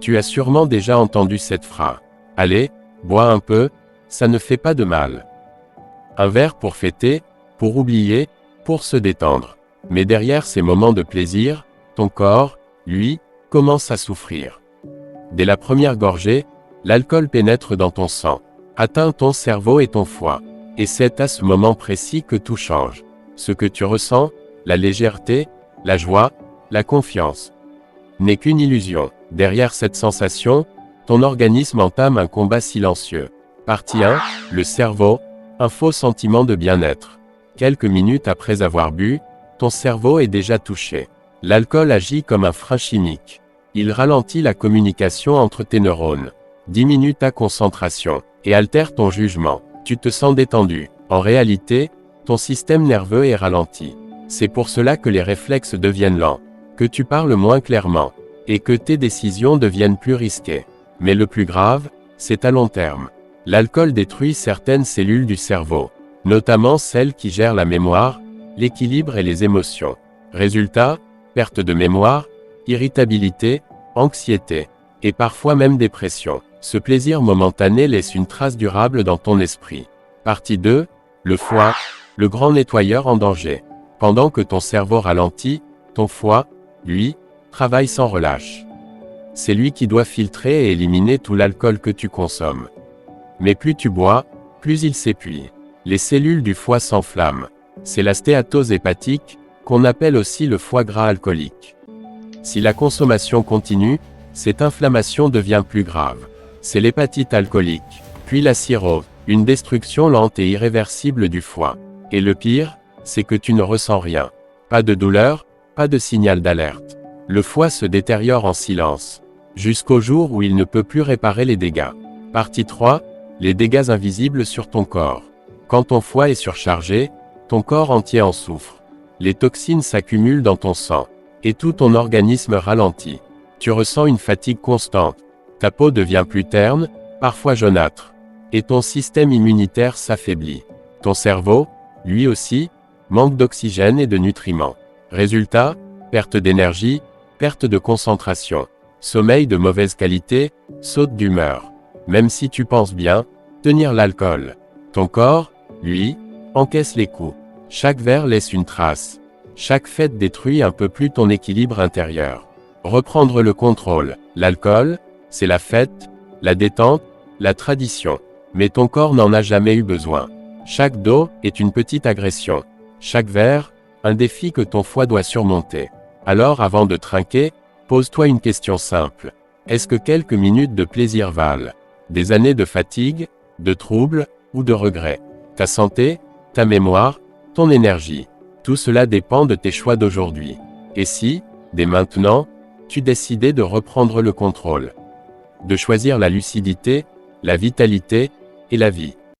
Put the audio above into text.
Tu as sûrement déjà entendu cette phrase. Allez, bois un peu, ça ne fait pas de mal. Un verre pour fêter, pour oublier, pour se détendre. Mais derrière ces moments de plaisir, ton corps, lui, commence à souffrir. Dès la première gorgée, l'alcool pénètre dans ton sang, atteint ton cerveau et ton foie. Et c'est à ce moment précis que tout change. Ce que tu ressens, la légèreté, la joie, la confiance, n'est qu'une illusion. Derrière cette sensation, ton organisme entame un combat silencieux. Partie 1, le cerveau, un faux sentiment de bien-être. Quelques minutes après avoir bu, ton cerveau est déjà touché. L'alcool agit comme un frein chimique. Il ralentit la communication entre tes neurones, diminue ta concentration, et altère ton jugement. Tu te sens détendu. En réalité, ton système nerveux est ralenti. C'est pour cela que les réflexes deviennent lents, que tu parles moins clairement, et que tes décisions deviennent plus risquées. Mais le plus grave, c'est à long terme. L'alcool détruit certaines cellules du cerveau, notamment celles qui gèrent la mémoire, l'équilibre et les émotions. Résultat, perte de mémoire, irritabilité, anxiété, et parfois même dépression. Ce plaisir momentané laisse une trace durable dans ton esprit. Partie 2, le foie, le grand nettoyeur en danger. Pendant que ton cerveau ralentit, ton foie, lui, travaille sans relâche. C'est lui qui doit filtrer et éliminer tout l'alcool que tu consommes. Mais plus tu bois, plus il s'épuise. Les cellules du foie s'enflamment. C'est la stéatose hépatique, qu'on appelle aussi le foie gras alcoolique. Si la consommation continue, cette inflammation devient plus grave. C'est l'hépatite alcoolique, puis la cirrhose, une destruction lente et irréversible du foie. Et le pire, c'est que tu ne ressens rien. Pas de douleur, pas de signal d'alerte. Le foie se détériore en silence, jusqu'au jour où il ne peut plus réparer les dégâts. Partie 3, les dégâts invisibles sur ton corps. Quand ton foie est surchargé, ton corps entier en souffre. Les toxines s'accumulent dans ton sang, et tout ton organisme ralentit. Tu ressens une fatigue constante. Ta peau devient plus terne, parfois jaunâtre. Et ton système immunitaire s'affaiblit. Ton cerveau, lui aussi, manque d'oxygène et de nutriments. Résultat, perte d'énergie, perte de concentration, sommeil de mauvaise qualité, saute d'humeur. Même si tu penses bien tenir l'alcool, ton corps, lui, encaisse les coups. Chaque verre laisse une trace. Chaque fête détruit un peu plus ton équilibre intérieur. Reprendre le contrôle. L'alcool, c'est la fête, la détente, la tradition. Mais ton corps n'en a jamais eu besoin. Chaque dose est une petite agression. Chaque verre, un défi que ton foie doit surmonter. Alors avant de trinquer, pose-toi une question simple. Est-ce que quelques minutes de plaisir valent des années de fatigue, de troubles ou de regrets? Ta santé, ta mémoire, ton énergie. Tout cela dépend de tes choix d'aujourd'hui. Et si, dès maintenant, tu décidais de reprendre le contrôle, de choisir la lucidité, la vitalité et la vie.